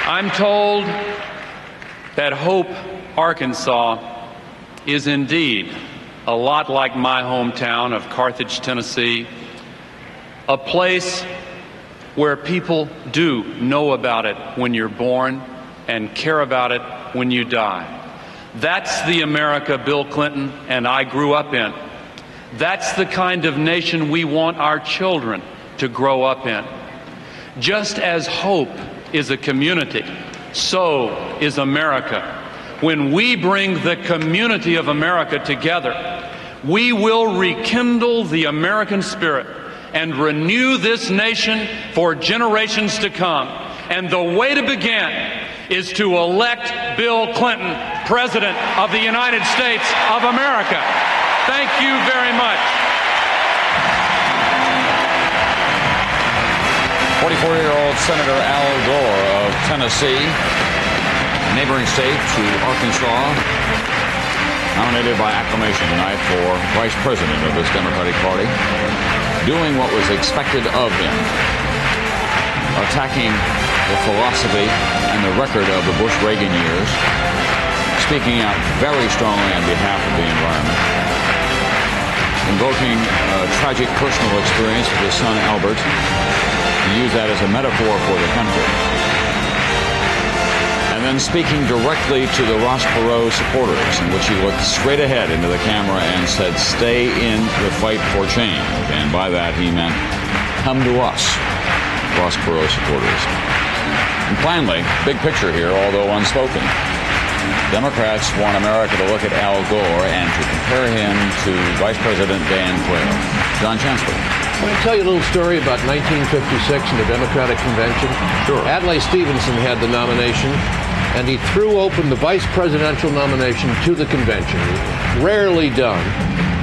I'm told that Hope, Arkansas is indeed a lot like my hometown of Carthage, Tennessee, a place where people do know about it when you're born and care about it when you die. That's the America Bill Clinton and I grew up in. That's the kind of nation we want our children to grow up in. Just as hope is a community, so is America. When we bring the community of America together, we will rekindle the American spirit and renew this nation for generations to come. And the way to begin is to elect Bill Clinton President of the United States of America. Thank you very much. 44-year-old Senator Al Gore of Tennessee, neighboring state to Arkansas, nominated by acclamation tonight for Vice President of this Democratic Party, doing what was expected of him, attacking the philosophy and the record of the Bush-Reagan years, speaking out very strongly on behalf of the environment, invoking a tragic personal experience with his son Albert, to use that as a metaphor for the country, and then speaking directly to the Ross Perot supporters, in which he looked straight ahead into the camera and said, "Stay in the fight for change." And by that he meant, come to us, Ross Perot supporters. And finally, big picture here, although unspoken, Democrats want America to look at Al Gore and to compare him to Vice President Dan Quayle. John Chancellor. Let me tell you a little story about 1956 in the Democratic Convention. Sure. Adlai Stevenson had the nomination, and he threw open the vice presidential nomination to the convention. Rarely done.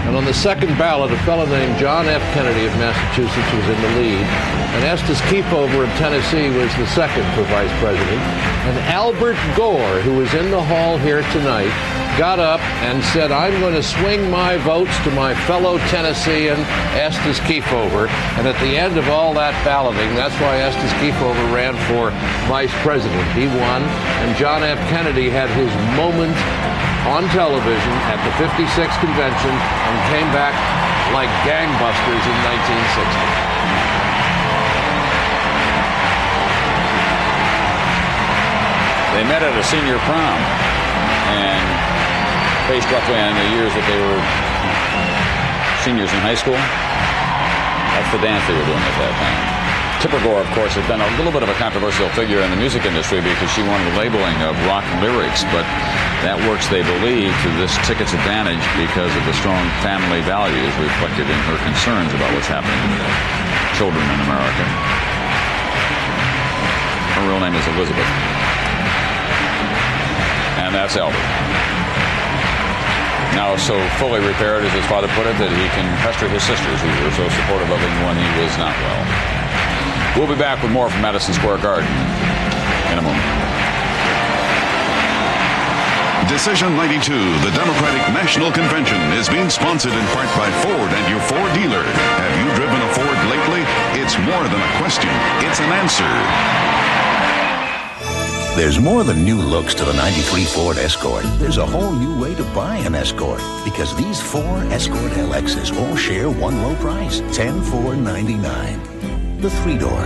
And on the second ballot, a fellow named John F. Kennedy of Massachusetts was in the lead, and Estes Kefauver of Tennessee was the second for vice president. And Albert Gore, who was in the hall here tonight, got up and said, "I'm going to swing my votes to my fellow Tennessean, Estes Kefauver." And at the end of all that balloting, that's why Estes Kefauver ran for vice president. He won, and John F. Kennedy had his moment on television at the 56th convention and came back like gangbusters in 1960. They met at a senior prom and faced roughly in the years that they were seniors in high school. That's the dance they were doing at that time. Tipper Gore, of course, has been a little bit of a controversial figure in the music industry because she wanted the labeling of rock lyrics, but that works, they believe, to this ticket's advantage because of the strong family values reflected in her concerns about what's happening to children in America. Her real name is Elizabeth. And that's Albert. Now so fully repaired, as his father put it, that he can pester his sisters who were so supportive of him when he was not well. We'll be back with more from Madison Square Garden in a moment. Decision 92, the Democratic National Convention, is being sponsored in part by Ford and your Ford dealer. Have you driven a Ford lately? It's more than a question. It's an answer. There's more than new looks to the 93 Ford Escort. There's a whole new way to buy an Escort, because these 4 Escort LXs all share one low price, $10,499. The 3-door,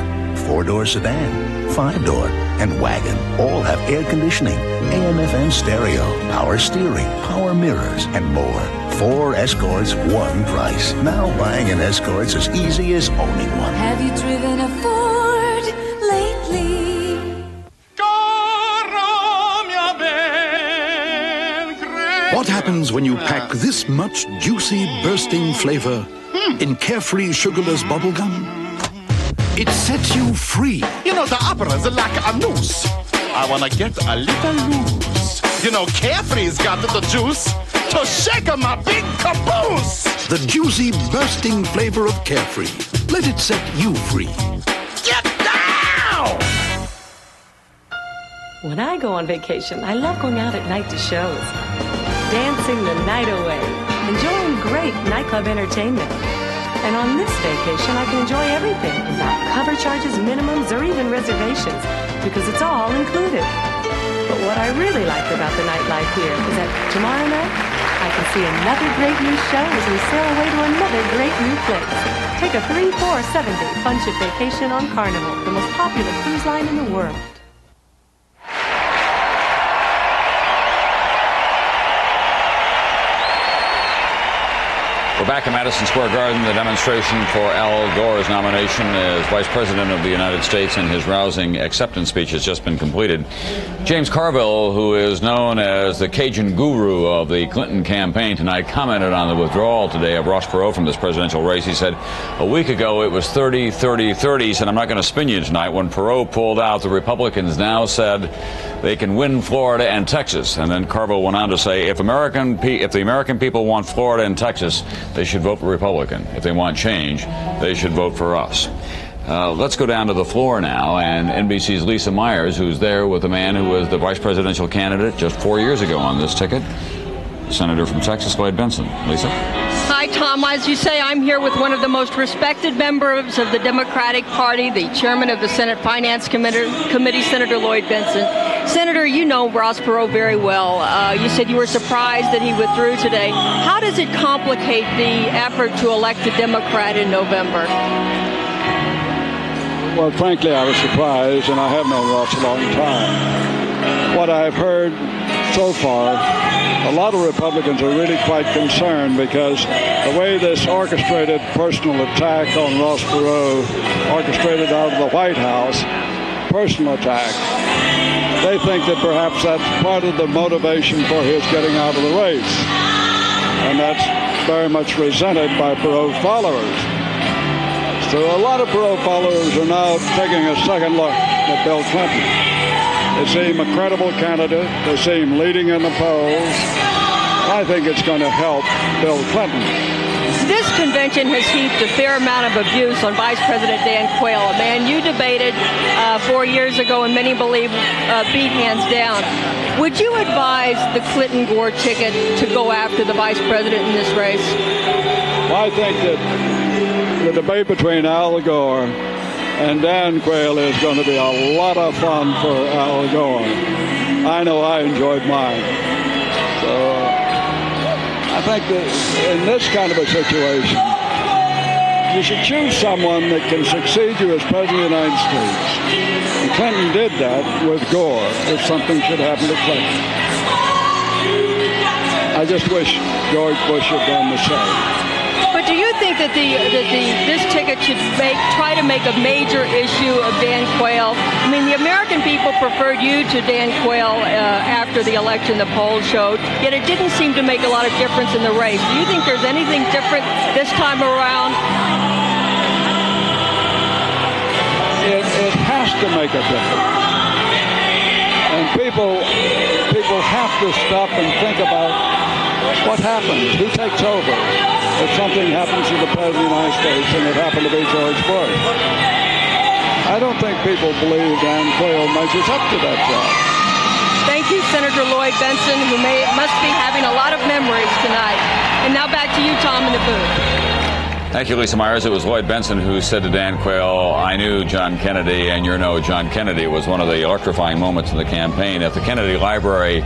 4-door sedan, 5-door, and wagon all have air conditioning, AM/FM stereo, power steering, power mirrors, and more. 4 Escorts, one price. Now buying an Escort's as easy as owning one. Have you driven a Ford lately? What happens when you pack this much juicy, bursting flavor in carefree sugarless bubblegum? It sets you free. You know, the opera's like a noose. I wanna get a little loose. You know, Carefree's got the juice to shake on my big caboose. The juicy, bursting flavor of Carefree. Let it set you free. Get down! When I go on vacation, I love going out at night to shows, dancing the night away, enjoying great nightclub entertainment. And on this vacation, I can enjoy everything without cover charges, minimums, or even reservations, because it's all included. But what I really like about the nightlife here is that tomorrow night, I can see another great new show as we sail away to another great new place. Take a 3, 4, 7-day fun ship vacation on Carnival, the most popular cruise line in the world. We're back at Madison Square Garden. The demonstration for Al Gore's nomination as Vice President of the United States and his rousing acceptance speech has just been completed. James Carville, who is known as the Cajun guru of the Clinton campaign tonight, commented on the withdrawal today of Ross Perot from this presidential race. He said, a week ago it was 30, 30, 30. He said, I'm not going to spin you tonight. When Perot pulled out, the Republicans now said they can win Florida and Texas. And then Carville went on to say, if the American people want Florida and Texas, they should vote for Republican. If they want change, they should vote for us. Let's go down to the floor now, and NBC's Lisa Myers, who's there with a man who was the vice presidential candidate just 4 years ago on this ticket, Senator from Texas, Lloyd Bentsen. Lisa? Hi, Tom. As you say, I'm here with one of the most respected members of the Democratic Party, the chairman of the Senate Finance Committee, Senator Lloyd Bentsen. Senator, you know Ross Perot very well. You said you were surprised that he withdrew today. How does it complicate the effort to elect a Democrat in November? Well, frankly, I was surprised, and I have known Ross a long time. What I've heard so far, a lot of Republicans are really quite concerned because the way this orchestrated personal attack on Ross Perot, orchestrated out of the White House, personal attack, they think that perhaps that's part of the motivation for his getting out of the race. And that's very much resented by Perot followers. So a lot of Perot followers are now taking a second look at Bill Clinton. They see him a credible candidate. They see him leading in the polls. I think it's going to help Bill Clinton. This convention has heaped a fair amount of abuse on Vice President Dan Quayle, a man you debated 4 years ago and many believe beat hands down. Would you advise the Clinton-Gore ticket to go after the Vice President in this race? Well, I think that the debate between Al Gore and Dan Quayle is going to be a lot of fun for Al Gore. I know I enjoyed mine. So I think that in this kind of a situation, you should choose someone that can succeed you as President of the United States. And Clinton did that with Gore, if something should happen to Clinton. I just wish George Bush had done the same. But do you think that this ticket should try to make a major issue of Dan Quayle? I mean, the American people preferred you to Dan Quayle after the election, the polls showed, yet it didn't seem to make a lot of difference in the race. Do you think there's anything different this time around? It has to make a difference. And people have to stop and think about what happens, who takes over if something happens to the President of the United States, and it happened to be George Bush. I don't think people believe Dan Quayle measures up to that job. Thank you, Senator Lloyd Bentsen, who must be having a lot of memories tonight. And now back to you, Tom, in the booth. Thank you, Lisa Myers. It was Lloyd Bentsen who said to Dan Quayle, I knew John Kennedy, and you know John Kennedy was one of the electrifying moments in the campaign. At the Kennedy Library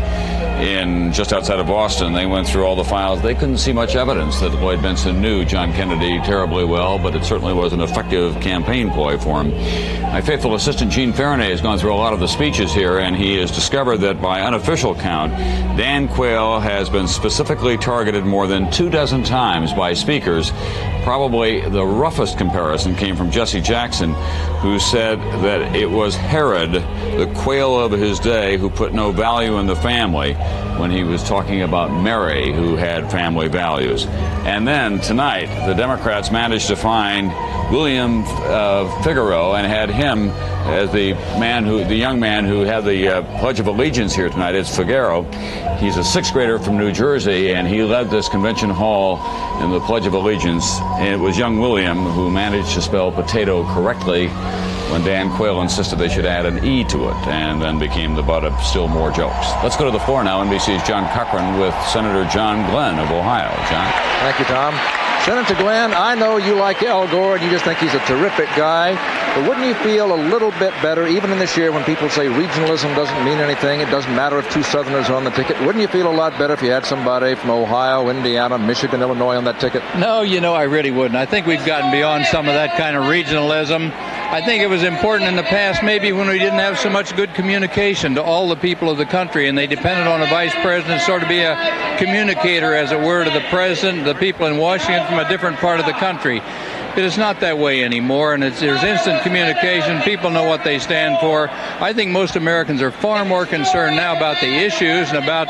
just outside of Boston, they went through all the files. They couldn't see much evidence that Lloyd Bentsen knew John Kennedy terribly well, but it certainly was an effective campaign ploy for him. My faithful assistant, Gene Faraday, has gone through a lot of the speeches here, and he has discovered that by unofficial count, Dan Quayle has been specifically targeted more than 24 times by speakers. Probably the roughest comparison came from Jesse Jackson, who said that it was Herod, the Quayle of his day, who put no value in the family when he was talking about Mary, who had family values. And then tonight, the Democrats managed to find William Figaro and had him as the young man who had the Pledge of Allegiance here tonight. It's Figaro. He's a sixth grader from New Jersey, and he led this convention hall in the Pledge of Allegiance. And it was young William who managed to spell potato correctly when Dan Quayle insisted they should add an E to it, and then became the butt of still more jokes. Let's go to the floor now. NBC's John Cochran with Senator John Glenn of Ohio. John? Thank you, Tom. Senator Glenn, I know you like Al Gore and you just think he's a terrific guy, but wouldn't you feel a little bit better, even in this year when people say regionalism doesn't mean anything, it doesn't matter if two Southerners are on the ticket, wouldn't you feel a lot better if you had somebody from Ohio, Indiana, Michigan, Illinois on that ticket? No, I really wouldn't. I think we've gotten beyond some of that kind of regionalism. I think it was important in the past, maybe when we didn't have so much good communication to all the people of the country, and they depended on a vice president sort of be a communicator, as it were, to the president, the people in Washington from a different part of the country. It is not that way anymore, and there's instant communication. People know what they stand for. I think most Americans are far more concerned now about the issues and about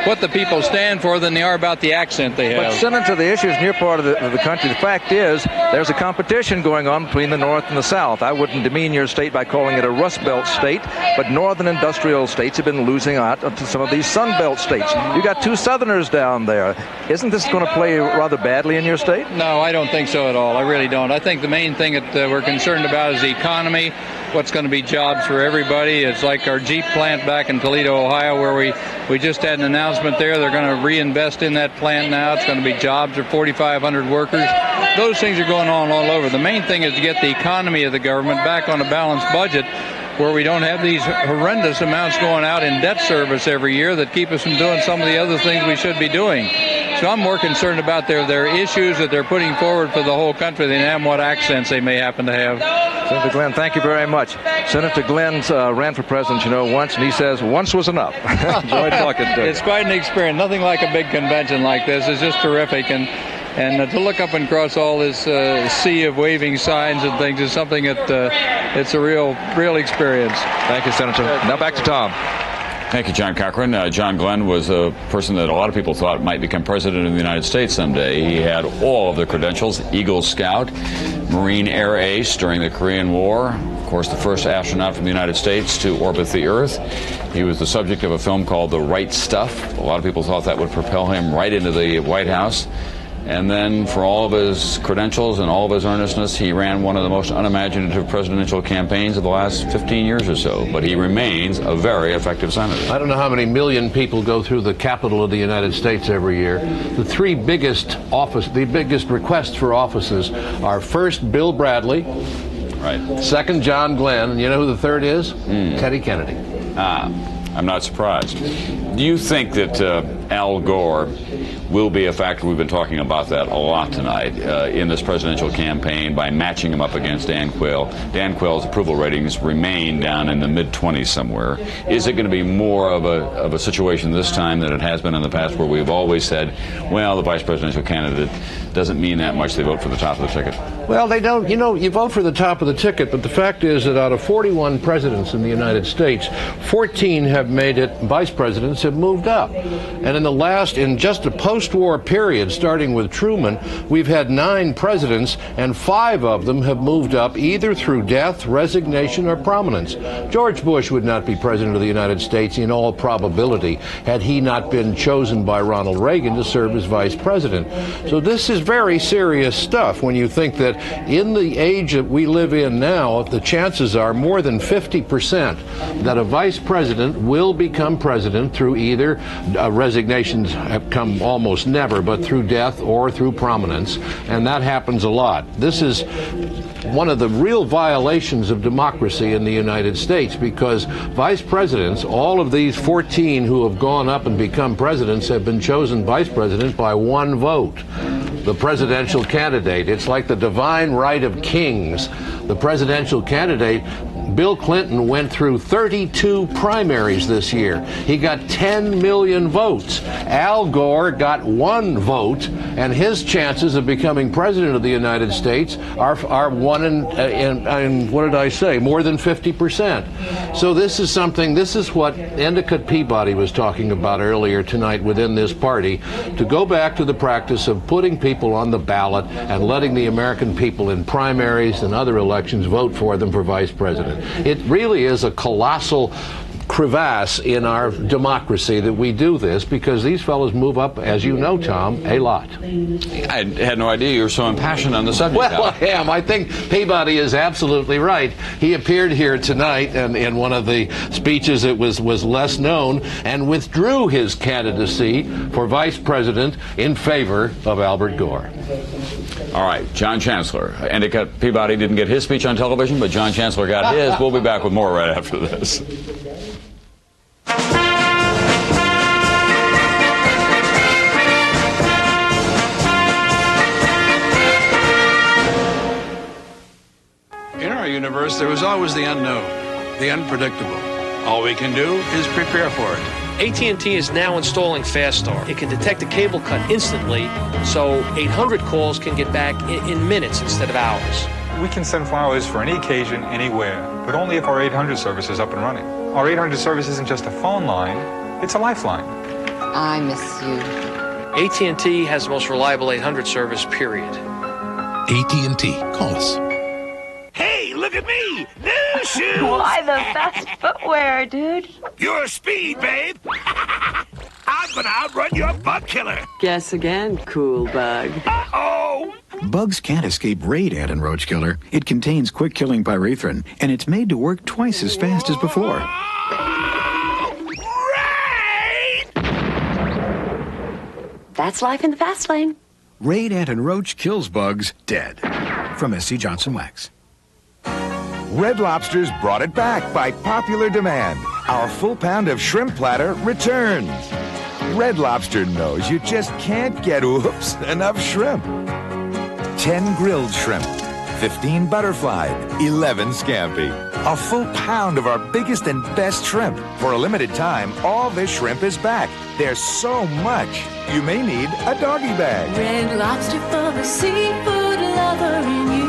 what the people stand for than they are about the accent they have. But, Senator, the issues in your part of the country, the fact is there's a competition going on between the North and the South. I wouldn't demean your state by calling it a Rust Belt state, but northern industrial states have been losing out to some of these Sun Belt states. You got two Southerners down there. Isn't this going to play rather badly in your state? No, I don't think so at all. I really don't. I think the main thing that we're concerned about is the economy, what's going to be jobs for everybody. It's like our Jeep plant back in Toledo, Ohio, where we just had an announcement there. They're going to reinvest in that plant now. It's going to be jobs for 4,500 workers. Those things are going on all over. The main thing is to get the economy of the government back on a balanced budget, where we don't have these horrendous amounts going out in debt service every year that keep us from doing some of the other things we should be doing. So I'm more concerned about their issues that they're putting forward for the whole country than I am what accents they may happen to have. Senator Glenn, thank you very much. Senator Glenn ran for president, once, and he says once was enough. Enjoyed talking to you. It's quite an experience. Nothing like a big convention like this. It's just terrific. And to look up and cross all this sea of waving signs and things is something that it's a real experience. Thank you, Senator. Now back to Tom. Thank you, John Cochran. John Glenn was a person that a lot of people thought might become president of the United States someday. He had all of the credentials: Eagle Scout, Marine Air Ace during the Korean War, of course, the first astronaut from the United States to orbit the Earth. He was the subject of a film called The Right Stuff. A lot of people thought that would propel him right into the White House. And then, for all of his credentials and all of his earnestness, he ran one of the most unimaginative presidential campaigns of the last 15 years or so. But he remains a very effective senator. I don't know how many million people go through the Capitol of the United States every year. The three biggest requests for offices are first Bill Bradley, right? Second John Glenn, and you know who the third is? Teddy Kennedy. I'm not surprised. Do you think that Al Gore will be a factor? We've been talking about that a lot tonight in this presidential campaign by matching him up against Dan Quayle. Dan Quayle's approval ratings remain down in the mid-20s somewhere. Is it going to be more of a situation this time than it has been in the past, where we've always said, well, the vice presidential candidate doesn't mean that much, they vote for the top of the ticket? Well, they don't. You vote for the top of the ticket, but the fact is that out of 41 presidents in the United States, 14 have made it, vice presidents have moved up. And in just a post-war period, starting with Truman, we've had 9 presidents, and 5 of them have moved up either through death, resignation, or prominence. George Bush would not be president of the United States in all probability had he not been chosen by Ronald Reagan to serve as vice president. So this is very serious stuff when you think that in the age that we live in now, the chances are more than 50% that a vice president will become president through either resignations have come almost never, but through death or through prominence, and that happens a lot. This is one of the real violations of democracy in the United States, because vice presidents, all of these 14 who have gone up and become presidents, have been chosen vice president by one vote. The presidential candidate. It's like the divine right of kings. The presidential candidate, Bill Clinton, went through 32 primaries this year. He got 10 million votes. Al Gore got 1 vote, and his chances of becoming president of the United States are 1 in what did I say? More than 50%. So this is what Endicott Peabody was talking about earlier tonight within this party, to go back to the practice of putting people on the ballot and letting the American people in primaries and other elections vote for them for vice president. It really is a colossal crevasse in our democracy that we do this, because these fellows move up, as you know, Tom, a lot. I had no idea you were so impassioned on the subject. Well, I am. I think Peabody is absolutely right. He appeared here tonight and in one of the speeches that was less known and withdrew his candidacy for vice president in favor of Albert Gore. All right, John Chancellor. Endicott Peabody didn't get his speech on television, but John Chancellor got his. We'll be back with more right after this. In our universe, there is always the unknown, the unpredictable. All we can do is prepare for it. AT&T is now installing Fast Start. It can detect a cable cut instantly, so 800 calls can get back in minutes instead of hours. We can send flyers for any occasion, anywhere, but only if our 800 service is up and running. Our 800 service isn't just a phone line, it's a lifeline. I miss you. AT&T has the most reliable 800 service, period. AT&T. Call us. Hey, look at me! New shoes! Why the best footwear, dude? Your speed, babe! I'm gonna outrun your bug killer! Guess again, cool bug. Uh-oh! Bugs can't escape Radad and Roach Killer. It contains quick-killing pyrethrin, and it's made to work twice as fast as before. That's life in the fast lane. Radad and Roach kills bugs dead. From SC Johnson Wax. Red Lobster's brought it back by popular demand. Our full pound of shrimp platter returns. Red Lobster knows you just can't get, enough shrimp. 10 grilled shrimp, 15 butterfly, 11 scampi. A full pound of our biggest and best shrimp. For a limited time, all this shrimp is back. There's so much, you may need a doggy bag. Red Lobster for the seafood lover in you.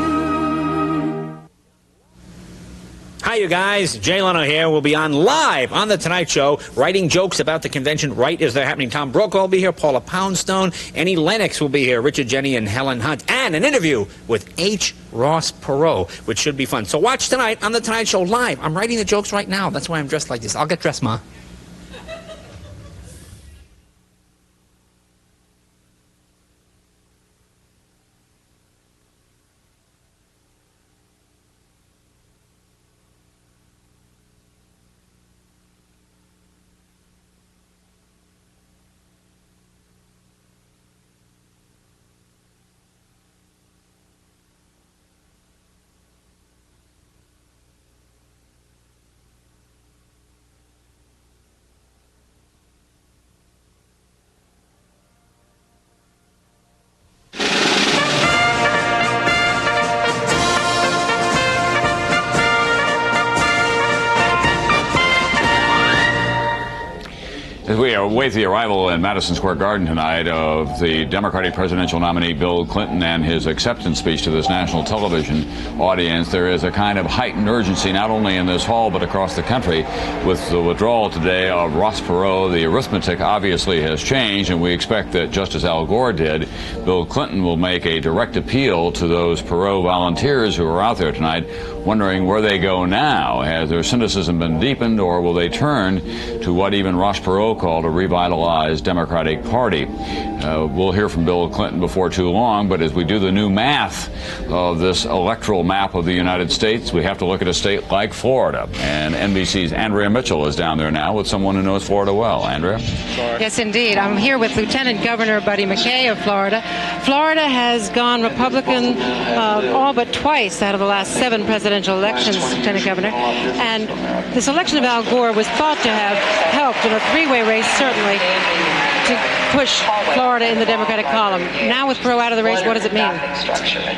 Hi, you guys. Jay Leno here. We'll be on live on The Tonight Show, writing jokes about the convention right as they're happening. Tom Brokaw will be here, Paula Poundstone, Annie Lennox will be here, Richard Jenny and Helen Hunt, and an interview with H. Ross Perot, which should be fun. So watch tonight on The Tonight Show live. I'm writing the jokes right now. That's why I'm dressed like this. I'll get dressed, Ma. As we await the arrival in Madison Square Garden tonight of the Democratic presidential nominee Bill Clinton and his acceptance speech to this national television audience, there is a kind of heightened urgency not only in this hall but across the country with the withdrawal today of Ross Perot. The arithmetic obviously has changed, and we expect that just as Al Gore did, Bill Clinton will make a direct appeal to those Perot volunteers who are out there tonight wondering where they go now. Has their cynicism been deepened, or will they turn to what even Ross Perot called a revitalized Democratic Party? We'll hear from Bill Clinton before too long, but as we do the new math of this electoral map of the United States, we have to look at a state like Florida. And NBC's Andrea Mitchell is down there now with someone who knows Florida well. Andrea? Yes, indeed. I'm here with Lieutenant Governor Buddy McKay of Florida. Florida has gone Republican all but twice out of the last 7 presidential elections, Lieutenant Governor. And this election of Al Gore was thought to have helped in a 3-way race, certainly, to push Florida in the Democratic column. Now with Perot out of the race, what does it mean?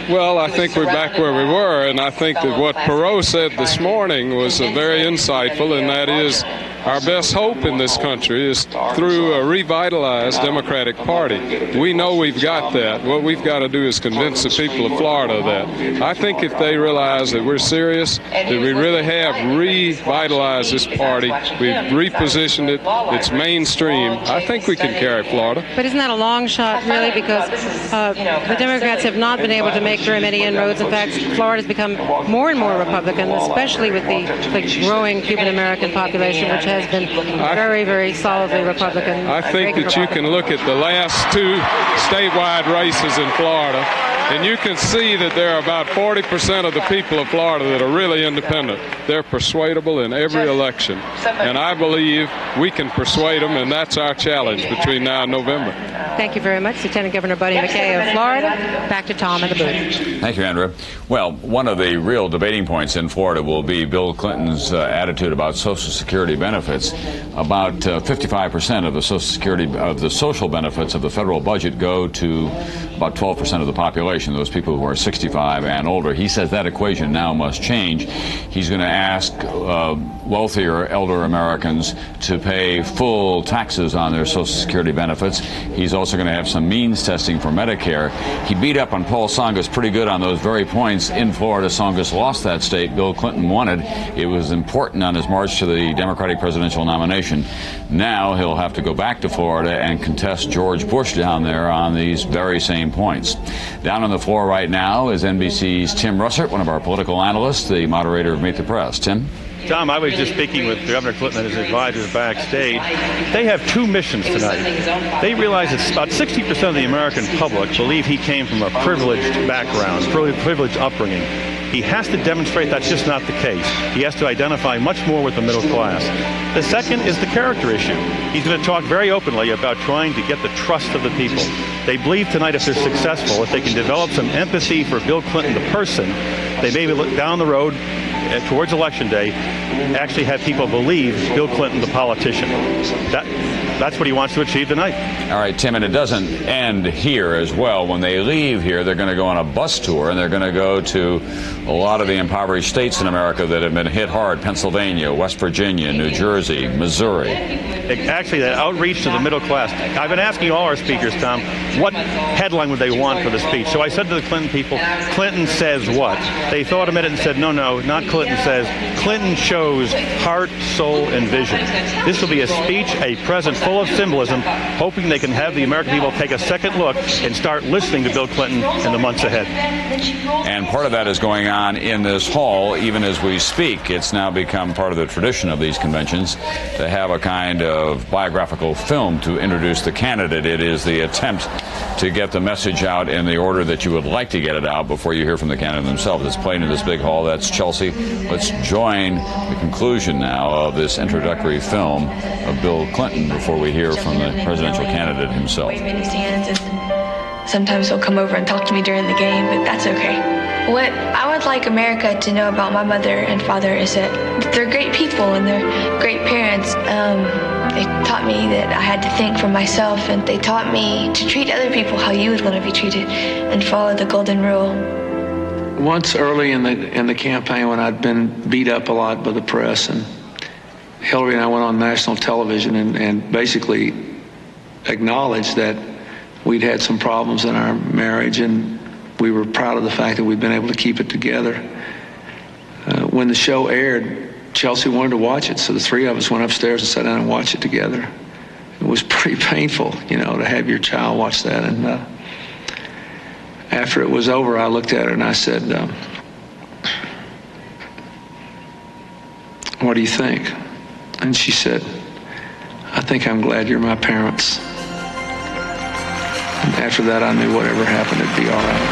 Well, I think we're back where we were, and I think that what Perot said this morning was very insightful, and that is our best hope in this country is through a revitalized Democratic Party. We know we've got that. What we've got to do is convince the people of Florida that. I think if they realize that we're serious, that we really have revitalized this party, we've repositioned it, it's mainstream, I think we can carry Florida. But isn't that a long shot, really? Because the Democrats have not been able to make very many inroads. In fact, Florida's become more and more Republican, especially with the growing Cuban-American population, which has been very, very solidly Republican. I think that you can look at the last two statewide races in Florida, and you can see that there are about 40% of the people of Florida that are really independent. They're persuadable in every election, and I believe we can persuade them, and that's our challenge between now and November. Thank you very much, Lieutenant Governor Buddy McKay of Florida. Back to Tom in the booth. Thank you, Andrew. Well, one of the real debating points in Florida will be Bill Clinton's attitude about Social Security benefits. About 55% of the social benefits of the federal budget go to about 12% of the population, those people who are 65 and older. He says that equation now must change. He's going to ask wealthier elder Americans to pay full taxes on their Social Security benefits. He's also going to have some means testing for Medicare. He beat up on Paul Tsongas pretty good on those very points in Florida. Tsongas lost that state. Bill Clinton won it. It was important on his march to the Democratic presidential nomination. Now he'll have to go back to Florida and contest George Bush down there on these very same points. Down on the floor right now is NBC's Tim Russert, one of our political analysts, the moderator of Meet the Press. Tim? Tom, I was just speaking with Governor Clinton and his advisors backstage. They have two missions tonight. They realize that about 60% of the American public believe he came from a privileged background, privileged upbringing. He has to demonstrate that's just not the case. He has to identify much more with the middle class. The second is the character issue. He's going to talk very openly about trying to get the trust of the people. They believe tonight if they're successful, if they can develop some empathy for Bill Clinton, the person, they maybe look down the road towards Election Day, actually have people believe Bill Clinton, the politician. That's what he wants to achieve tonight. All right, Tim, and it doesn't end here as well. When they leave here, they're going to go on a bus tour, and they're going to go to a lot of the impoverished states in America that have been hit hard: Pennsylvania, West Virginia, New Jersey, Missouri. Actually, that outreach to the middle class. I've been asking all our speakers, Tom, what headline would they want for the speech? So I said to the Clinton people, Clinton says what? They thought a minute and said, no, not Clinton says. Clinton shows heart, soul, and vision. This will be a speech, a present full of symbolism, hoping they can have the American people take a second look and start listening to Bill Clinton in the months ahead. And part of that is going on in this hall, even as we speak. It's now become part of the tradition of these conventions to have a kind of biographical film to introduce the candidate. It is the attempt to get the message out in the order that you would like to get it out before you hear from the candidate themselves. It's played in this big hall. That's Chelsea. Let's join the conclusion now of this introductory film of Bill Clinton before we hear from the presidential candidate himself. Wave in his hands, and sometimes he'll come over and talk to me during the game, but that's okay. What I would like America to know about my mother and father is that they're great people and they're great parents. They taught me that I had to think for myself, and they taught me to treat other people how you would want to be treated and follow the golden rule. Once early in the campaign, when I'd been beat up a lot by the press, and Hillary and I went on national television and basically acknowledged that we'd had some problems in our marriage, and we were proud of the fact that we'd been able to keep it together. When the show aired, Chelsea wanted to watch it, so the three of us went upstairs and sat down and watched it together. It was pretty painful, to have your child watch that. And after it was over, I looked at her and I said, what do you think? And she said, I think I'm glad you're my parents. And after that, I knew whatever happened, it'd be all right.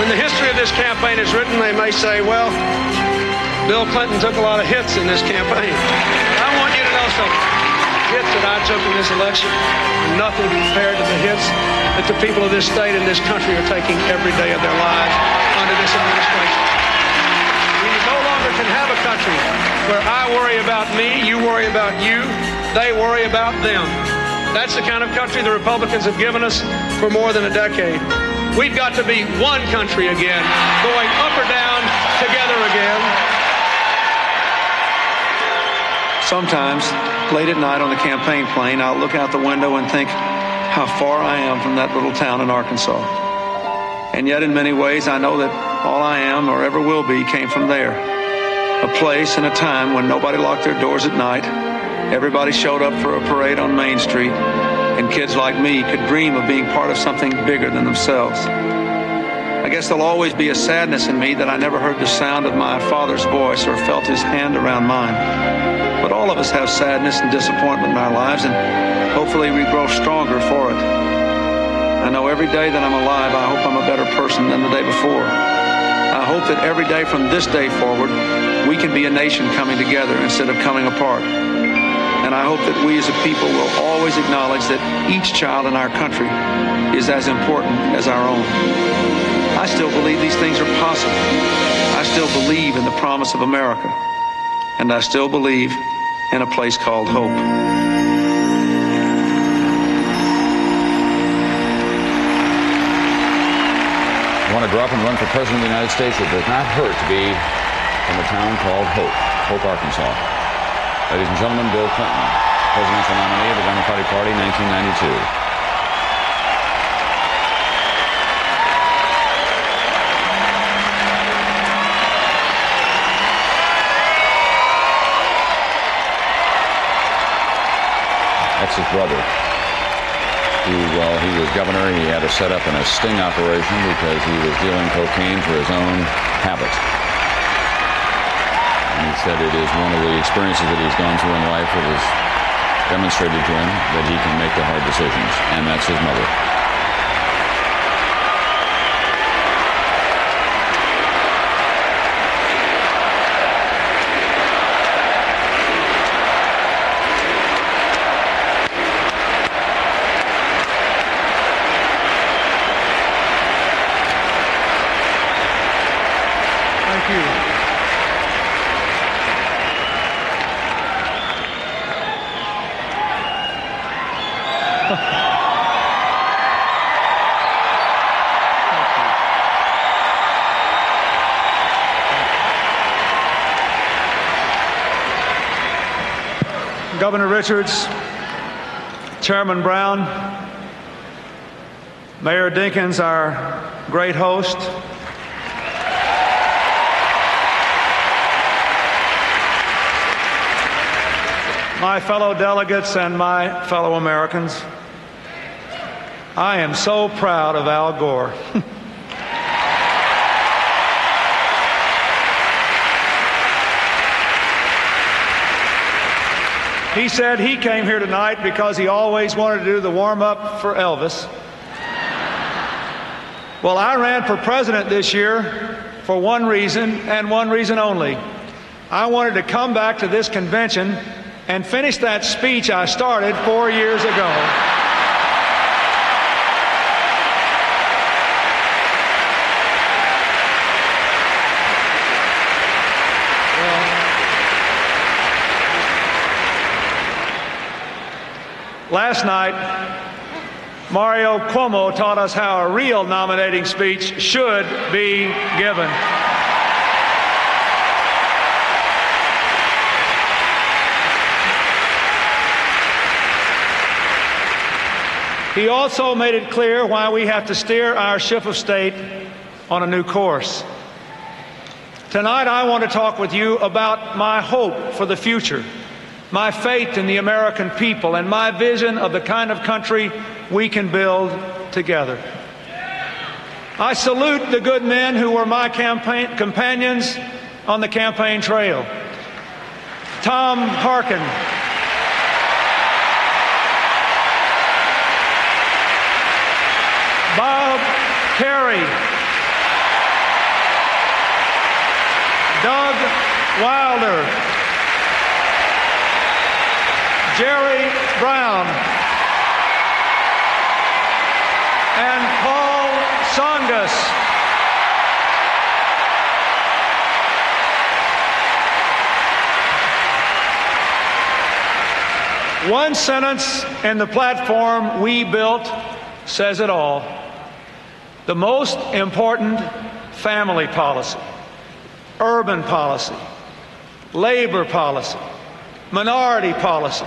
When the history of this campaign is written, they may say, well, Bill Clinton took a lot of hits in this campaign. I want you to know something. The hits that I took in this election are nothing compared to the hits that the people of this state and this country are taking every day of their lives under this administration. We no longer can have a country where I worry about me, you worry about you, they worry about them. That's the kind of country the Republicans have given us for more than a decade. We've got to be one country again, going up or down, together again. Sometimes, late at night on the campaign plane, I'll look out the window and think how far I am from that little town in Arkansas. And yet, in many ways, I know that all I am or ever will be came from there. A place and a time when nobody locked their doors at night, everybody showed up for a parade on Main Street, and kids like me could dream of being part of something bigger than themselves. guess there'll always be a sadness in me that I never heard the sound of my father's voice or felt his hand around mine. But all of us have sadness and disappointment in our lives, and hopefully we grow stronger for it. I know every day that I'm alive, I hope I'm a better person than the day before. I hope that every day from this day forward, we can be a nation coming together instead of coming apart. And I hope that we as a people will always acknowledge that each child in our country is as important as our own. I still believe these things are possible. I still believe in the promise of America. And I still believe in a place called hope. You want to grow up and run for President of the United States? It does not hurt to be from a town called Hope, Arkansas. Ladies and gentlemen, Bill Clinton, presidential nominee of the Democratic Party, 1992. That's his brother, who, while he was governor, he had to set up in a sting operation because he was dealing cocaine for his own habit. And he said it is one of the experiences that he's gone through in life that has demonstrated to him that he can make the hard decisions, and that's his mother. Governor Richards, Chairman Brown, Mayor Dinkins, our great host, my fellow delegates and my fellow Americans, I am so proud of Al Gore. He said he came here tonight because he always wanted to do the warm-up for Elvis. Well, I ran for president this year for one reason and one reason only. I wanted to come back to this convention and finish that speech I started 4 years ago. Last night, Mario Cuomo taught us how a real nominating speech should be given. He also made it clear why we have to steer our ship of state on a new course. Tonight, I want to talk with you about my hope for the future, my faith in the American people, and my vision of the kind of country we can build together. I salute the good men who were my campaign companions on the campaign trail. Tom Harkin, Bob Kerrey, Doug Wilder, Jerry Brown, and Paul Tsongas. One sentence in the platform we built says it all. The most important family policy, urban policy, labor policy, minority policy,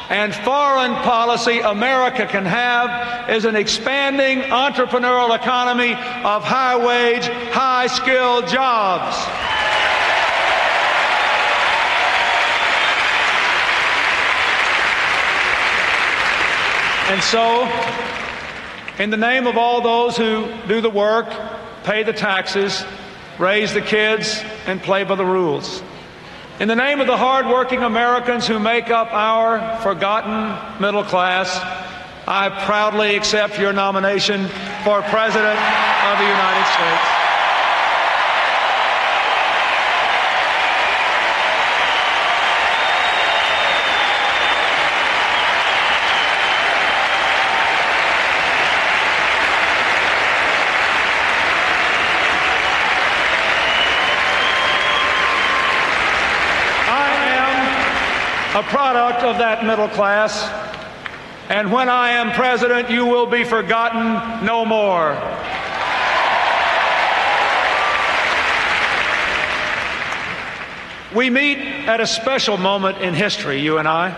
and foreign policy America can have is an expanding entrepreneurial economy of high-wage, high-skilled jobs. And so, in the name of all those who do the work pay the taxes, raise the kids, and play by the rules. In the name of the hard-working Americans who make up our forgotten middle class, I proudly accept your nomination for President of the United States. A product of that middle class, and when I am president, you will be forgotten no more. We meet at a special moment in history, you and I.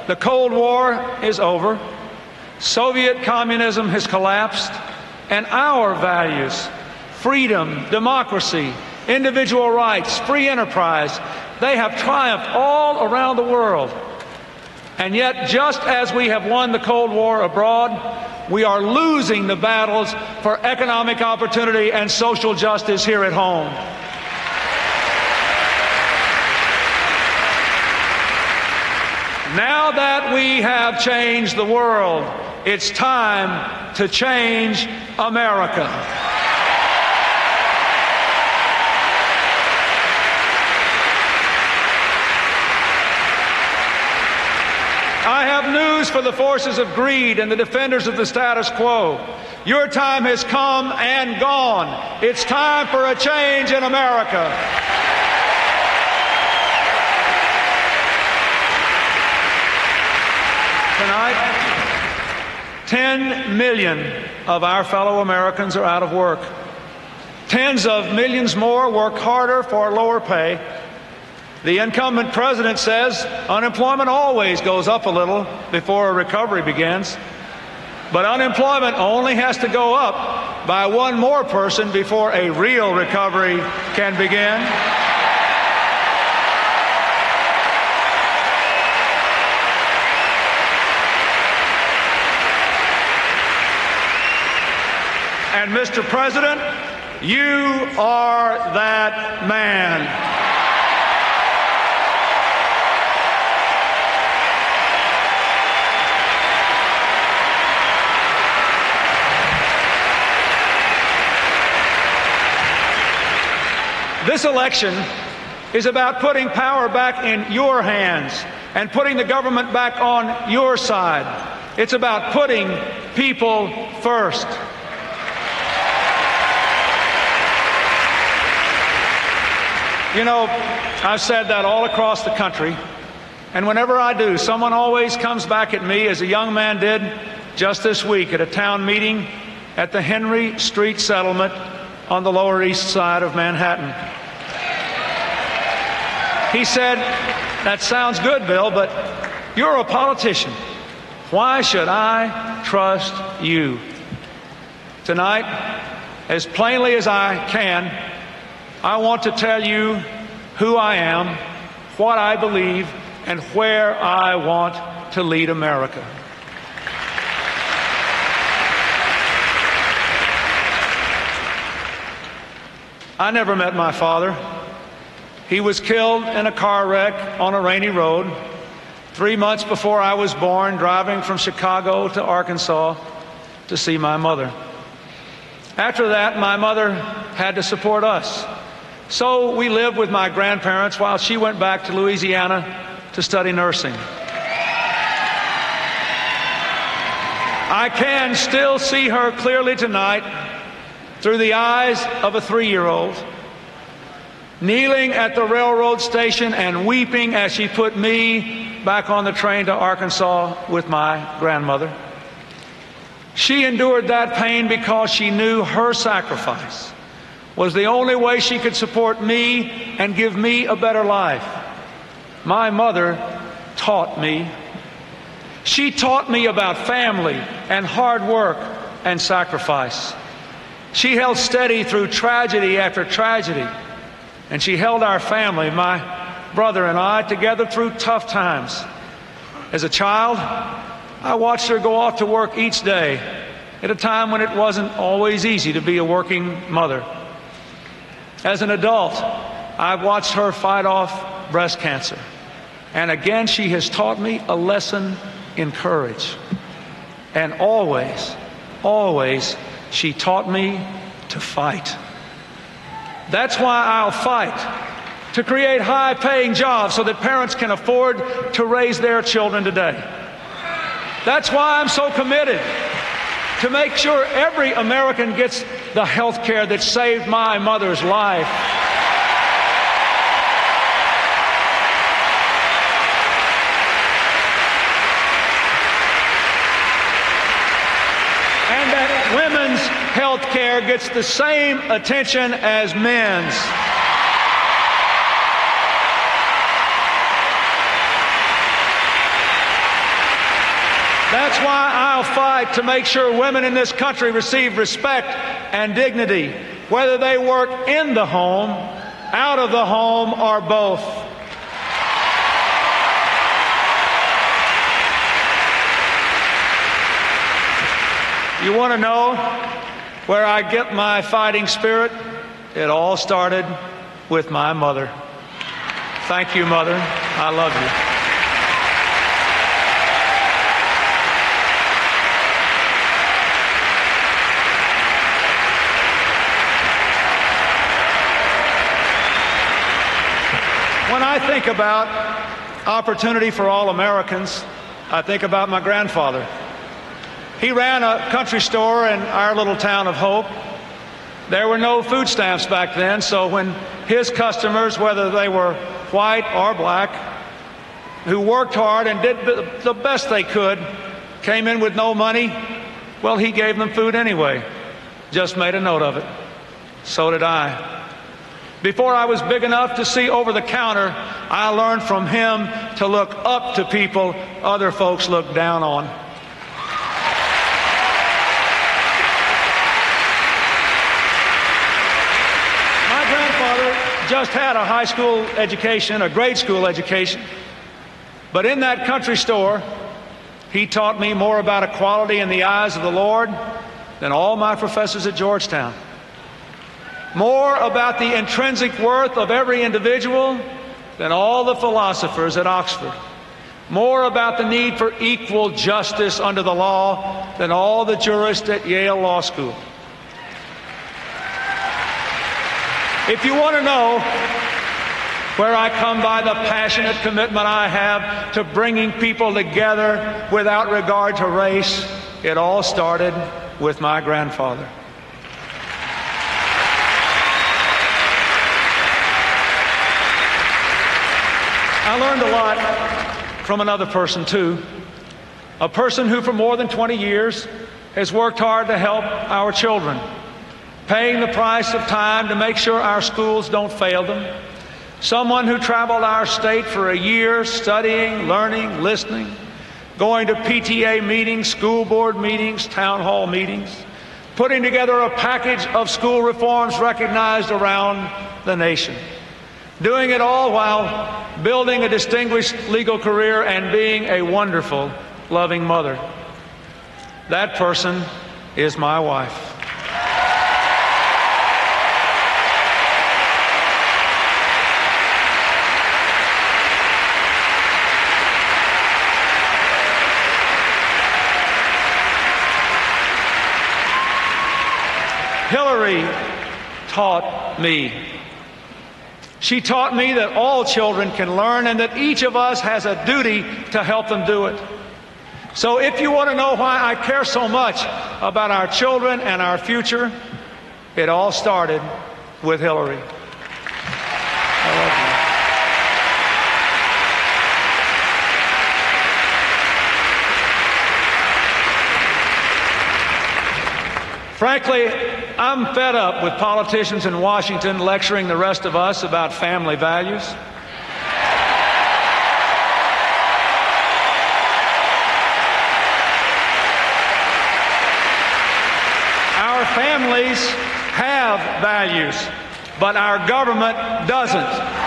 The Cold War is over, Soviet communism has collapsed, and our values, freedom, democracy, individual rights, free enterprise, they have triumphed all around the world. And yet, just as we have won the Cold War abroad, we are losing the battles for economic opportunity and social justice here at home. Now that we have changed the world, it's time to change America. I have news for the forces of greed and the defenders of the status quo. Your time has come and gone. It's time for a change in America. Tonight, 10 million of our fellow Americans are out of work. Tens of millions more work harder for lower pay. The incumbent president says unemployment always goes up a little before a recovery begins. But unemployment only has to go up by one more person before a real recovery can begin. And Mr. President, you are that man. This election is about putting power back in your hands and putting the government back on your side. It's about putting people first. You know, I've said that all across the country, and whenever I do, someone always comes back at me, as a young man did just this week at a town meeting at the Henry Street settlement on the Lower East Side of Manhattan. He said, "That sounds good, Bill, but you're a politician. Why should I trust you?" Tonight, as plainly as I can, I want to tell you who I am, what I believe, and where I want to lead America. I never met my father. He was killed in a car wreck on a rainy road 3 months before I was born, driving from Chicago to Arkansas to see my mother. After that, my mother had to support us. So we lived with my grandparents while she went back to Louisiana to study nursing. I can still see her clearly tonight through the eyes of a 3-year-old, kneeling at the railroad station and weeping as she put me back on the train to Arkansas with my grandmother. She endured that pain because she knew her sacrifice was the only way she could support me and give me a better life. My mother taught me. She taught me about family and hard work and sacrifice. She held steady through tragedy after tragedy, and she held our family, my brother and I, together through tough times. As a child, I watched her go off to work each day at a time when it wasn't always easy to be a working mother. As an adult, I've watched her fight off breast cancer. And again, she has taught me a lesson in courage. And always, always, she taught me to fight. That's why I'll fight to create high-paying jobs so that parents can afford to raise their children today. That's why I'm so committed to make sure every American gets the health care that saved my mother's life. And that women's health care gets the same attention as men's. That's why I'll fight to make sure women in this country receive respect and dignity, whether they work in the home, out of the home, or both. You want to know where I get my fighting spirit? It all started with my mother. Thank you, Mother. I love you. When I think about opportunity for all Americans, I think about my grandfather. He ran a country store in our little town of Hope. There were no food stamps back then, so when his customers, whether they were white or black, who worked hard and did the best they could, came in with no money, well, he gave them food anyway. Just made a note of it. So did I. Before I was big enough to see over the counter, I learned from him to look up to people other folks look down on. My grandfather just had a high school education, a grade school education. But in that country store, he taught me more about equality in the eyes of the Lord than all my professors at Georgetown. More about the intrinsic worth of every individual than all the philosophers at Oxford. More about the need for equal justice under the law than all the jurists at Yale Law School. If you want to know where I come by the passionate commitment I have to bringing people together without regard to race, it all started with my grandfather. I learned a lot from another person, too. A person who for more than 20 years has worked hard to help our children, paying the price of time to make sure our schools don't fail them. Someone who traveled our state for a year, studying, learning, listening, going to PTA meetings, school board meetings, town hall meetings, putting together a package of school reforms recognized around the nation. Doing it all while building a distinguished legal career and being a wonderful, loving mother. That person is my wife. Hillary taught me. She taught me that all children can learn and that each of us has a duty to help them do it. So if you want to know why I care so much about our children and our future, it all started with Hillary. I love you. Frankly, I'm fed up with politicians in Washington lecturing the rest of us about family values. Our families have values, but our government doesn't.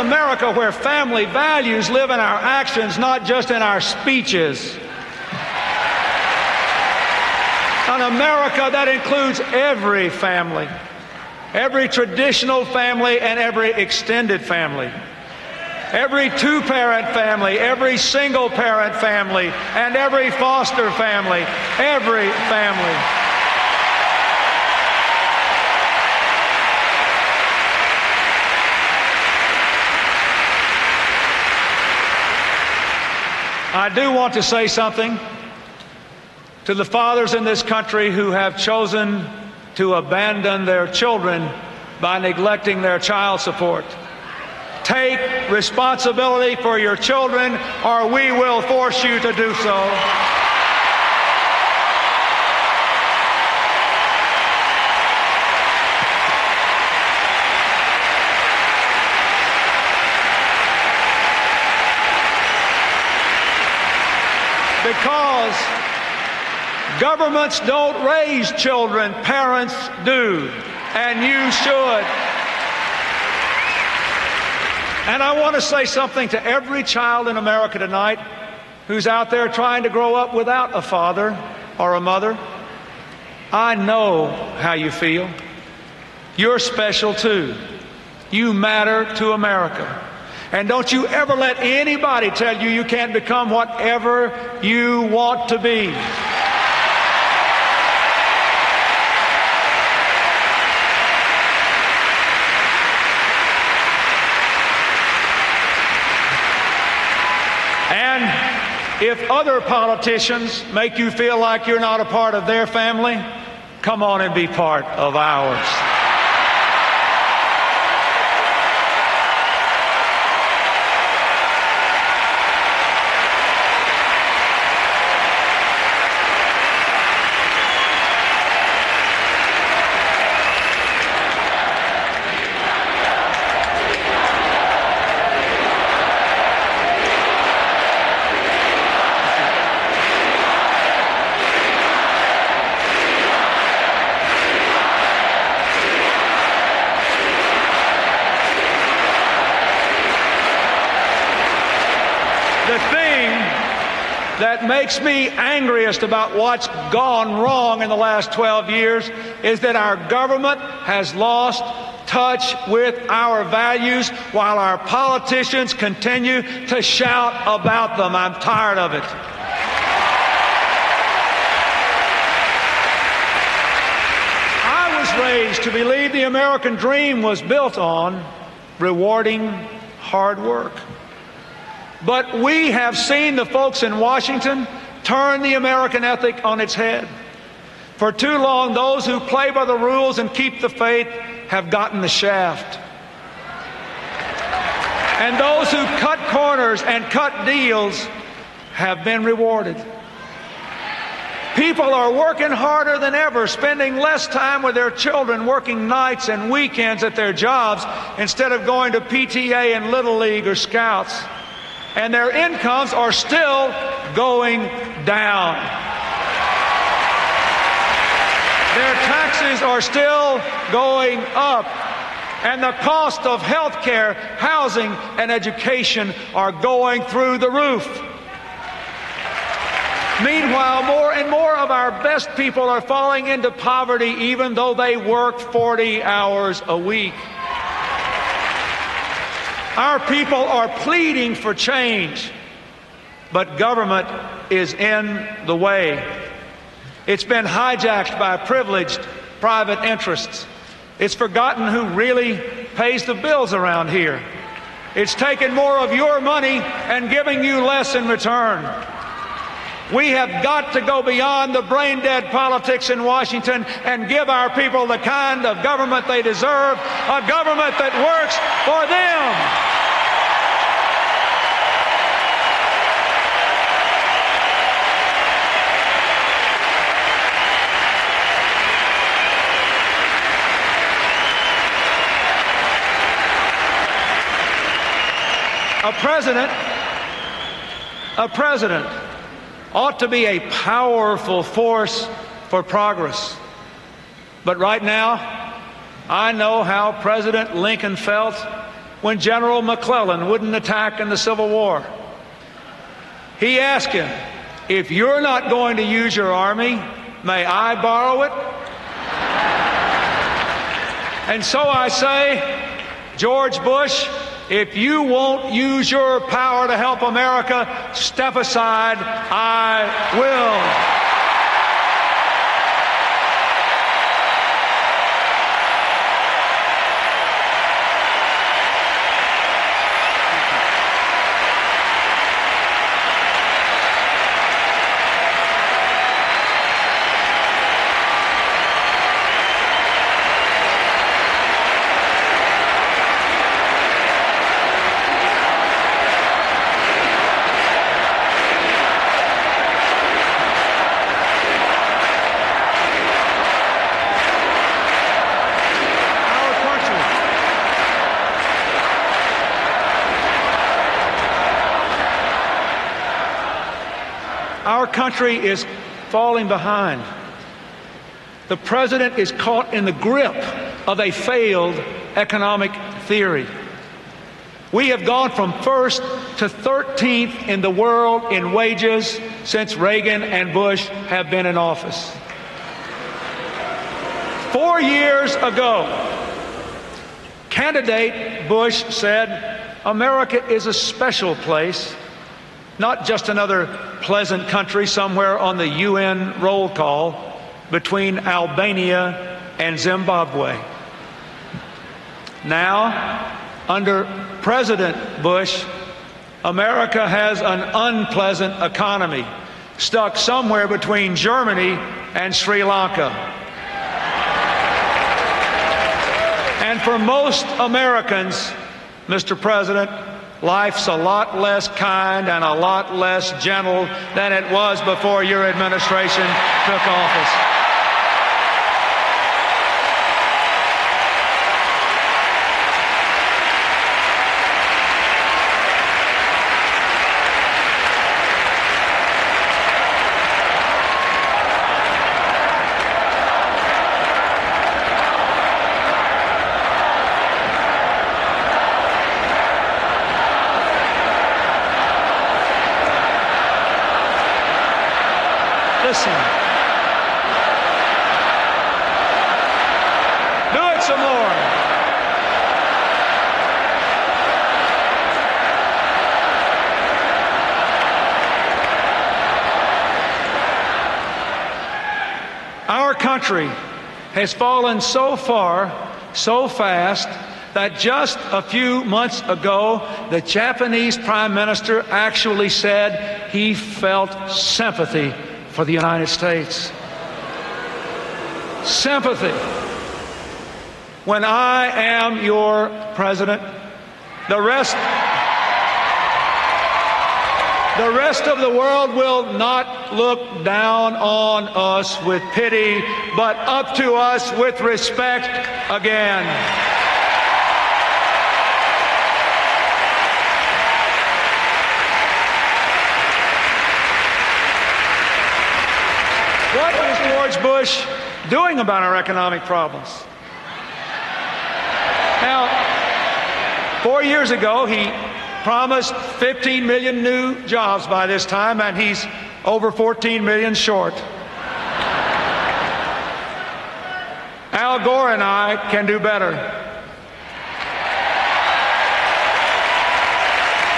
America where family values live in our actions, not just in our speeches. An America that includes every family, every traditional family and every extended family, every two-parent family, every single-parent family, and every foster family, every family. I do want to say something to the fathers in this country who have chosen to abandon their children by neglecting their child support. Take responsibility for your children, or we will force you to do so. Because governments don't raise children, parents do, and you should. And I want to say something to every child in America tonight who's out there trying to grow up without a father or a mother. I know how you feel. You're special too. You matter to America. And don't you ever let anybody tell you you can't become whatever you want to be. And if other politicians make you feel like you're not a part of their family, come on and be part of ours. That makes me angriest about what's gone wrong in the last 12 years is that our government has lost touch with our values while our politicians continue to shout about them. I'm tired of it. I was raised to believe the American dream was built on rewarding hard work. But we have seen the folks in Washington turn the American ethic on its head. For too long, those who play by the rules and keep the faith have gotten the shaft. And those who cut corners and cut deals have been rewarded. People are working harder than ever, spending less time with their children, working nights and weekends at their jobs instead of going to PTA and Little League or Scouts. And their incomes are still going down. Their taxes are still going up. And the cost of health care, housing, and education are going through the roof. Meanwhile, more and more of our best people are falling into poverty even though they work 40 hours a week. Our people are pleading for change, but government is in the way. It's been hijacked by privileged private interests. It's forgotten who really pays the bills around here. It's taken more of your money and giving you less in return. We have got to go beyond the brain-dead politics in Washington and give our people the kind of government they deserve, a government that works for them. A president ought to be a powerful force for progress. But right now, I know how President Lincoln felt when General McClellan wouldn't attack in the Civil War. He asked him, "If you're not going to use your army, may I borrow it?" And so I say, George Bush, if you won't use your power to help America, step aside. I will. Our country is falling behind. The president is caught in the grip of a failed economic theory. We have gone from first to 13th in the world in wages since Reagan and Bush have been in office. 4 years ago, candidate Bush said, "America is a special place, not just another pleasant country somewhere on the UN roll call between Albania and Zimbabwe." Now, under President Bush, America has an unpleasant economy, stuck somewhere between Germany and Sri Lanka. And for most Americans, Mr. President, life's a lot less kind and a lot less gentle than it was before your administration took office. Listen. Do it some more. Our country has fallen so far, so fast, that just a few months ago, the Japanese Prime Minister actually said he felt sympathy for the United States. Sympathy. When I am your president, the rest of the world will not look down on us with pity, but up to us with respect again. What is George Bush doing about our economic problems? Now, 4 years ago, he promised 15 million new jobs by this time, and he's over 14 million short. Al Gore and I can do better.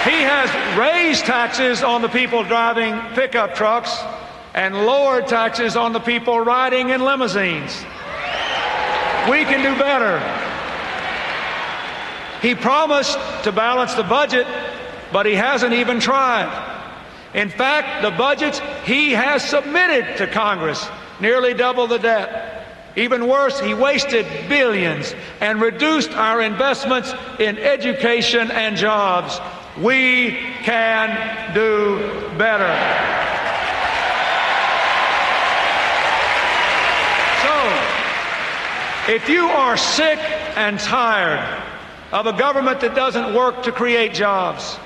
He has raised taxes on the people driving pickup trucks and lowered taxes on the people riding in limousines. We can do better. He promised to balance the budget, but he hasn't even tried. In fact, the budgets he has submitted to Congress nearly double the debt. Even worse, he wasted billions and reduced our investments in education and jobs. We can do better. If you are sick and tired of a government that doesn't work to create jobs,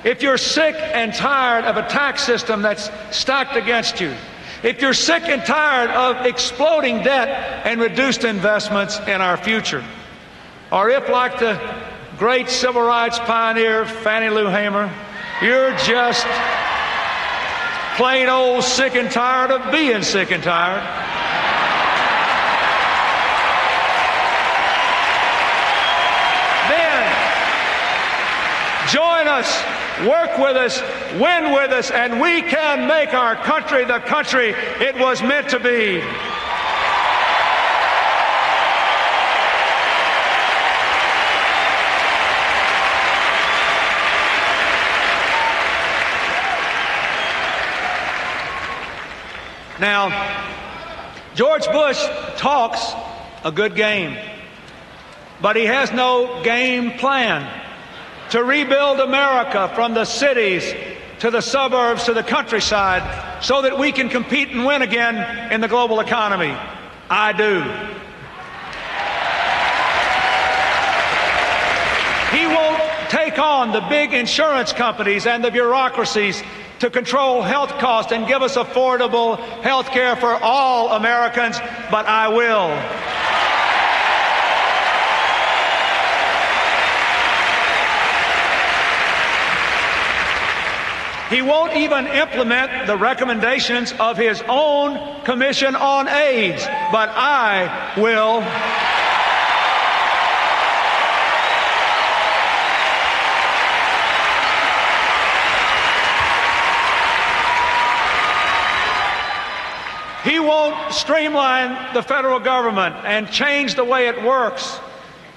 if you're sick and tired of a tax system that's stacked against you, if you're sick and tired of exploding debt and reduced investments in our future, or if, like the great civil rights pioneer Fannie Lou Hamer, you're just plain old sick and tired of being sick and tired. Then join us, work with us, win with us, and we can make our country the country it was meant to be. Now, George Bush talks a good game, but he has no game plan to rebuild America from the cities to the suburbs to the countryside so that we can compete and win again in the global economy. I do. He won't take on the big insurance companies and the bureaucracies to control health costs and give us affordable health care for all Americans, but I will. He won't even implement the recommendations of his own Commission on AIDS, but I will. He won't streamline the federal government and change the way it works,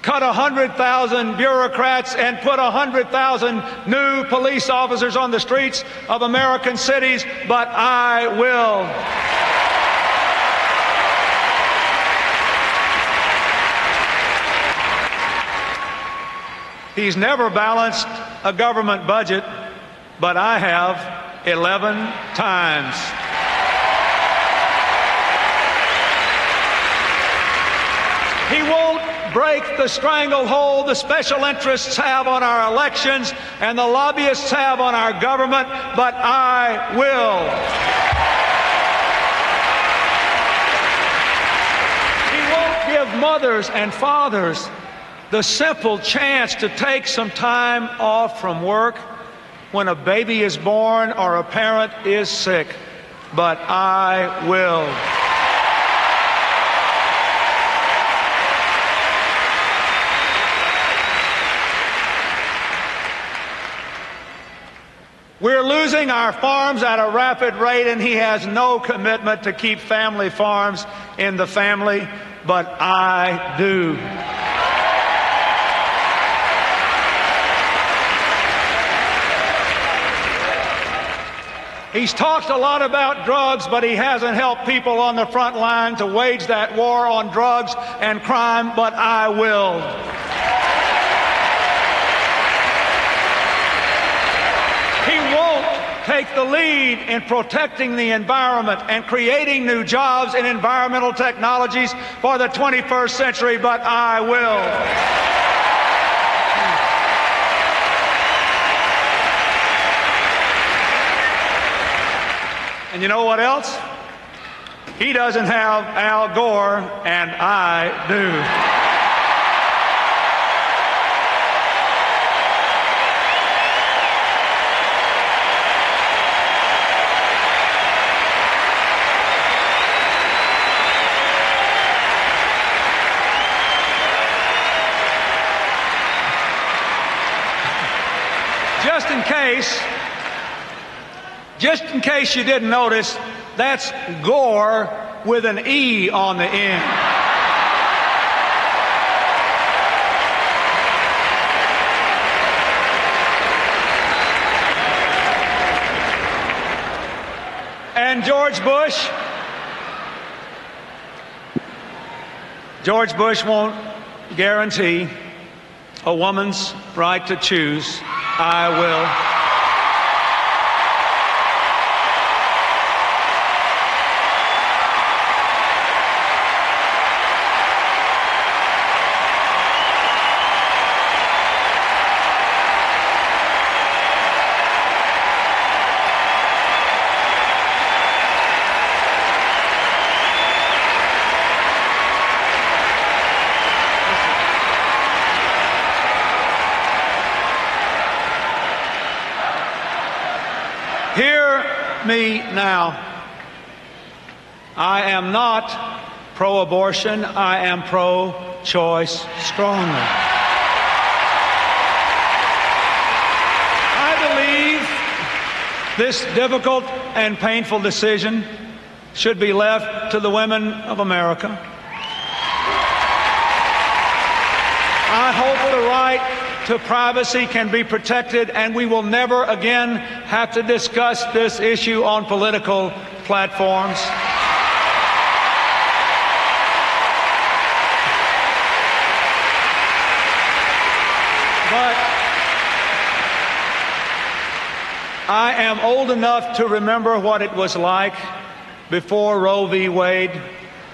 cut 100,000 bureaucrats and put 100,000 new police officers on the streets of American cities, but I will. He's never balanced a government budget, but I have 11 times. He won't break the stranglehold the special interests have on our elections and the lobbyists have on our government, but I will. He won't give mothers and fathers the simple chance to take some time off from work when a baby is born or a parent is sick, but I will. We're losing our farms at a rapid rate, and he has no commitment to keep family farms in the family, but I do. He's talked a lot about drugs, but he hasn't helped people on the front line to wage that war on drugs and crime, but I will. Take the lead in protecting the environment and creating new jobs in environmental technologies for the 21st century, but I will. And you know what else? He doesn't have Al Gore, and I do. Just in case you didn't notice, that's Gore with an E on the end. And George Bush won't guarantee a woman's right to choose. I will. me now. I am not pro-abortion. I am pro-choice strongly. I believe this difficult and painful decision should be left to the women of America. I hope the right to privacy can be protected, and we will never again have to discuss this issue on political platforms. But I am old enough to remember what it was like before Roe v. Wade,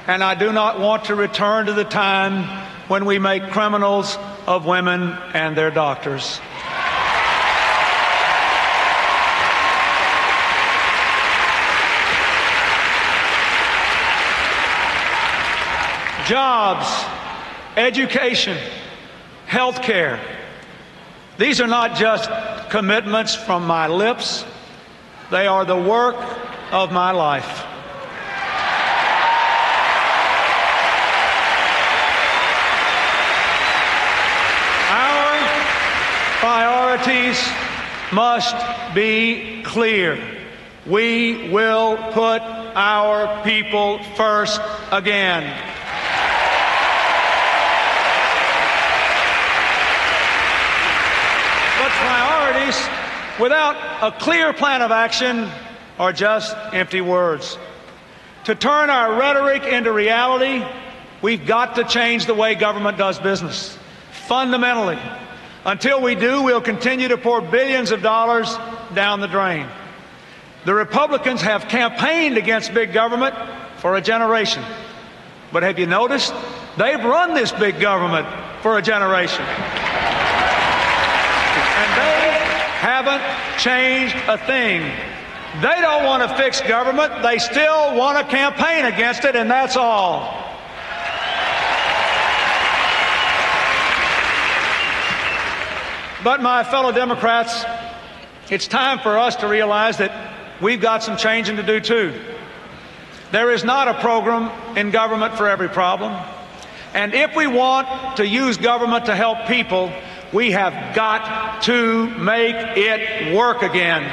and I do not want to return to the time when we make criminals of women and their doctors. Jobs, education, health care. These are not just commitments from my lips. They are the work of my life. Priorities must be clear. We will put our people first again. But priorities without a clear plan of action are just empty words. To turn our rhetoric into reality, we've got to change the way government does business, fundamentally. Until we do, we'll continue to pour billions of dollars down the drain. The Republicans have campaigned against big government for a generation. But have you noticed? They've run this big government for a generation. And they haven't changed a thing. They don't want to fix government. They still want to campaign against it, and that's all. But my fellow Democrats, it's time for us to realize that we've got some changing to do too. There is not a program in government for every problem. And if we want to use government to help people, we have got to make it work again.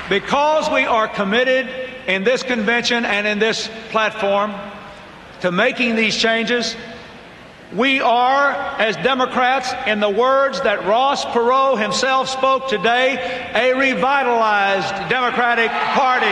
Because we are committed in this convention and in this platform to making these changes, we are, as Democrats, in the words that Ross Perot himself spoke today, a revitalized Democratic Party.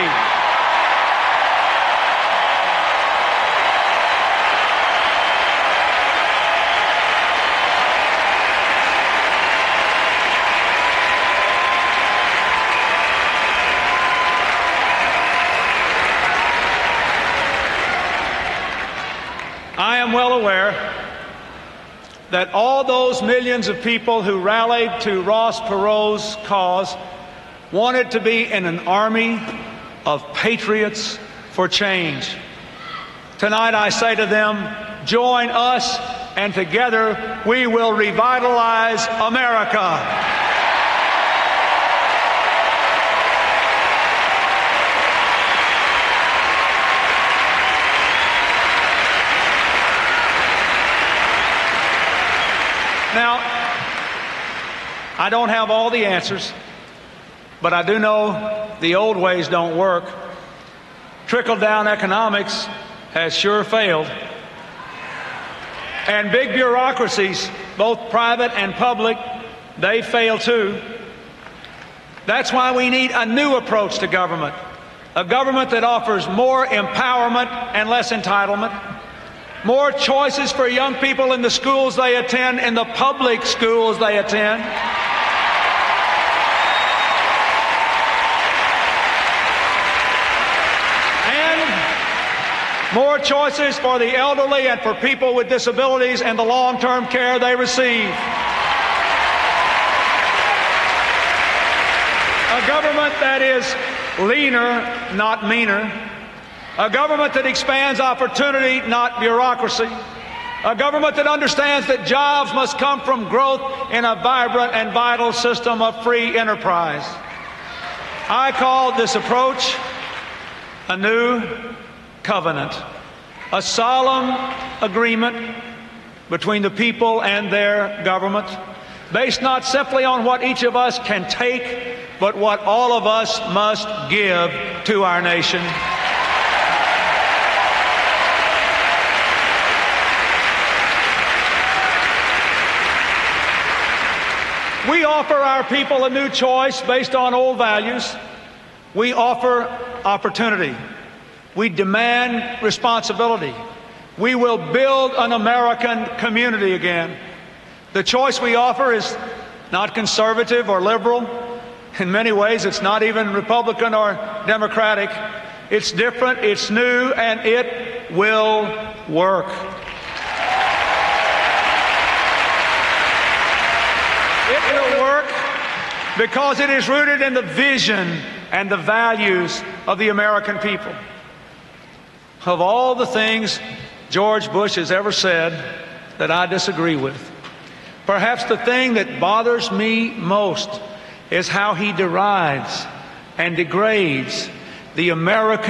I am well aware that all those millions of people who rallied to Ross Perot's cause wanted to be in an army of patriots for change. Tonight I say to them, join us, and together we will revitalize America. Now, I don't have all the answers, but I do know the old ways don't work. Trickle-down economics has sure failed. And big bureaucracies, both private and public, they fail too. That's why we need a new approach to government, a government that offers more empowerment and less entitlement, more choices for young people in the schools they attend, in the public schools they attend. And more choices for the elderly and for people with disabilities and the long-term care they receive. A government that is leaner, not meaner. A government that expands opportunity, not bureaucracy. A government that understands that jobs must come from growth in a vibrant and vital system of free enterprise. I call this approach a new covenant, a solemn agreement between the people and their government, based not simply on what each of us can take, but what all of us must give to our nation. We offer our people a new choice based on old values. We offer opportunity. We demand responsibility. We will build an American community again. The choice we offer is not conservative or liberal. In many ways, it's not even Republican or Democratic. It's different, it's new, and it will work. It will work because it is rooted in the vision and the values of the American people. Of all the things George Bush has ever said that I disagree with, perhaps the thing that bothers me most is how he derides and degrades the American